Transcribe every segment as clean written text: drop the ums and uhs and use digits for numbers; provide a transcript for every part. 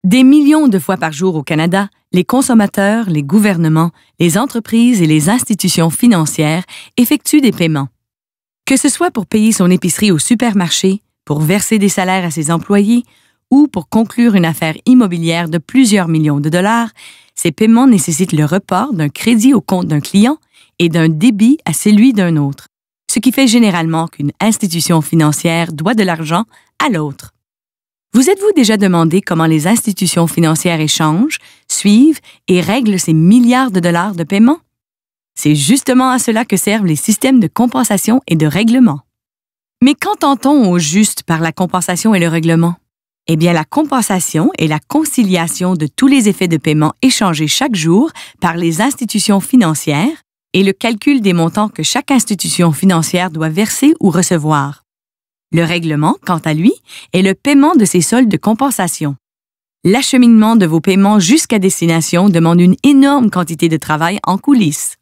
Des millions de fois par jour au Canada, les consommateurs, les gouvernements, les entreprises et les institutions financières effectuent des paiements. Que ce soit pour payer son épicerie au supermarché, pour verser des salaires à ses employés ou pour conclure une affaire immobilière de plusieurs millions de dollars, ces paiements nécessitent le report d'un crédit au compte d'un client et d'un débit à celui d'un autre, ce qui fait généralement qu'une institution financière doit de l'argent à l'autre. Vous êtes-vous déjà demandé comment les institutions financières échangent, suivent et règlent ces milliards de dollars de paiement? C'est justement à cela que servent les systèmes de compensation et de règlement. Mais qu'entend-on au juste par la compensation et le règlement? Eh bien, la compensation est la conciliation de tous les effets de paiement échangés chaque jour par les institutions financières et le calcul des montants que chaque institution financière doit verser ou recevoir. Le règlement, quant à lui, est le paiement de ces soldes de compensation. L'acheminement de vos paiements jusqu'à destination demande une énorme quantité de travail en coulisses.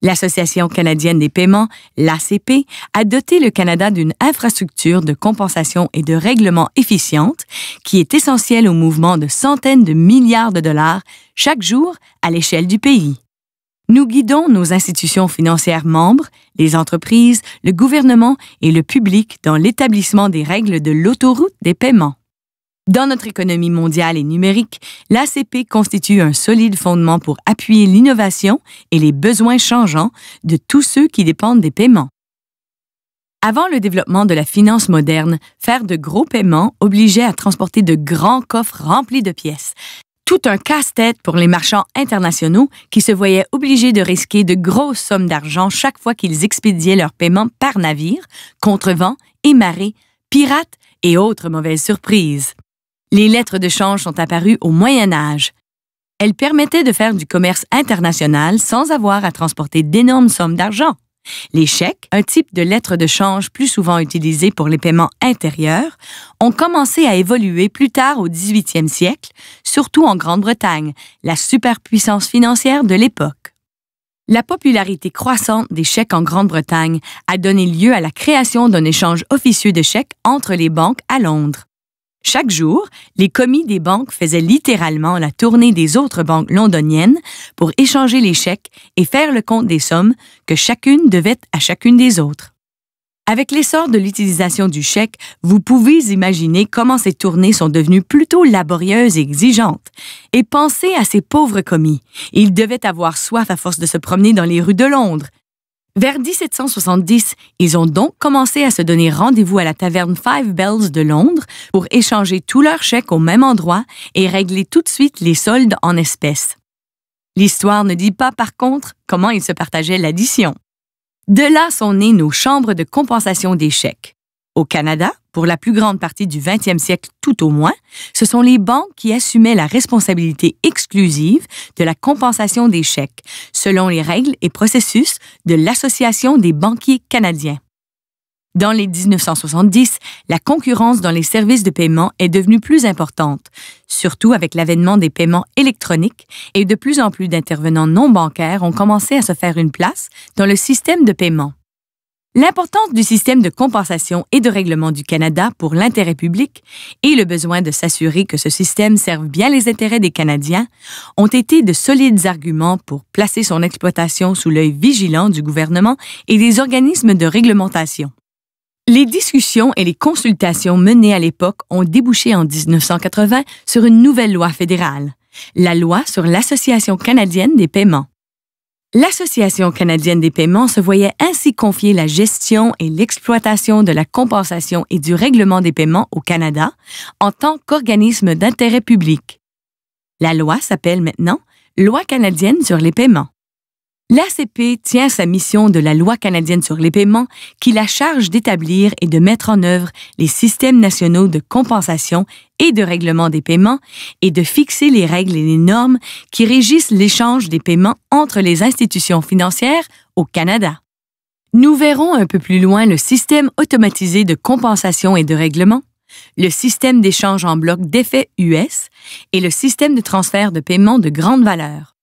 L'Association canadienne des paiements, l'ACP, a doté le Canada d'une infrastructure de compensation et de règlement efficiente qui est essentielle au mouvement de centaines de milliards de dollars chaque jour à l'échelle du pays. Nous guidons nos institutions financières membres, les entreprises, le gouvernement et le public dans l'établissement des règles de l'autoroute des paiements. Dans notre économie mondiale et numérique, l'ACP constitue un solide fondement pour appuyer l'innovation et les besoins changeants de tous ceux qui dépendent des paiements. Avant le développement de la finance moderne, faire de gros paiements obligeait à transporter de grands coffres remplis de pièces. Tout un casse-tête pour les marchands internationaux qui se voyaient obligés de risquer de grosses sommes d'argent chaque fois qu'ils expédiaient leurs paiements par navire, contre vent et marée, pirates et autres mauvaises surprises. Les lettres de change sont apparues au Moyen Âge. Elles permettaient de faire du commerce international sans avoir à transporter d'énormes sommes d'argent. Les chèques, un type de lettre de change plus souvent utilisé pour les paiements intérieurs, ont commencé à évoluer plus tard au 18e siècle, surtout en Grande-Bretagne, la superpuissance financière de l'époque. La popularité croissante des chèques en Grande-Bretagne a donné lieu à la création d'un échange officieux de chèques entre les banques à Londres. Chaque jour, les commis des banques faisaient littéralement la tournée des autres banques londoniennes pour échanger les chèques et faire le compte des sommes que chacune devait à chacune des autres. Avec l'essor de l'utilisation du chèque, vous pouvez imaginer comment ces tournées sont devenues plutôt laborieuses et exigeantes. Et pensez à ces pauvres commis. Ils devaient avoir soif à force de se promener dans les rues de Londres. Vers 1770, ils ont donc commencé à se donner rendez-vous à la taverne Five Bells de Londres pour échanger tous leurs chèques au même endroit et régler tout de suite les soldes en espèces. L'histoire ne dit pas, par contre, comment ils se partageaient l'addition. De là sont nées nos chambres de compensation des chèques. Au Canada, pour la plus grande partie du 20e siècle tout au moins, ce sont les banques qui assumaient la responsabilité exclusive de la compensation des chèques, selon les règles et processus de l'Association des banquiers canadiens. Dans les 1970, la concurrence dans les services de paiement est devenue plus importante, surtout avec l'avènement des paiements électroniques et de plus en plus d'intervenants non bancaires ont commencé à se faire une place dans le système de paiement. L'importance du système de compensation et de règlement du Canada pour l'intérêt public et le besoin de s'assurer que ce système serve bien les intérêts des Canadiens ont été de solides arguments pour placer son exploitation sous l'œil vigilant du gouvernement et des organismes de réglementation. Les discussions et les consultations menées à l'époque ont débouché en 1980 sur une nouvelle loi fédérale, la loi sur l'Association canadienne des paiements. L'Association canadienne des paiements se voyait ainsi confier la gestion et l'exploitation de la compensation et du règlement des paiements au Canada en tant qu'organisme d'intérêt public. La loi s'appelle maintenant Loi canadienne sur les paiements. L'ACP tient sa mission de la Loi canadienne sur les paiements qui la charge d'établir et de mettre en œuvre les systèmes nationaux de compensation et de règlement des paiements et de fixer les règles et les normes qui régissent l'échange des paiements entre les institutions financières au Canada. Nous verrons un peu plus loin le système automatisé de compensation et de règlement, le système d'échange en bloc d'effets US et le système de transfert de paiement de grande valeur.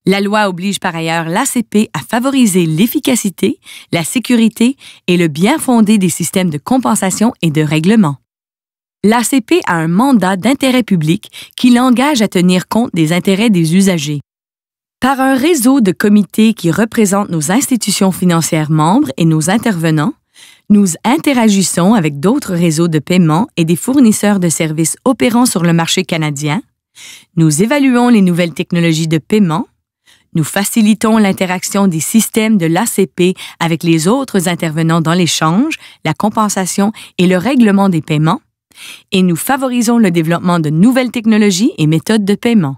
La loi oblige par ailleurs l'ACP à favoriser l'efficacité, la sécurité et le bien fondé des systèmes de compensation et de règlement. L'ACP a un mandat d'intérêt public qui l'engage à tenir compte des intérêts des usagers. Par un réseau de comités qui représentent nos institutions financières membres et nos intervenants, nous interagissons avec d'autres réseaux de paiement et des fournisseurs de services opérant sur le marché canadien. Nous évaluons les nouvelles technologies de paiement. Nous facilitons l'interaction des systèmes de l'ACP avec les autres intervenants dans l'échange, la compensation et le règlement des paiements. Et nous favorisons le développement de nouvelles technologies et méthodes de paiement.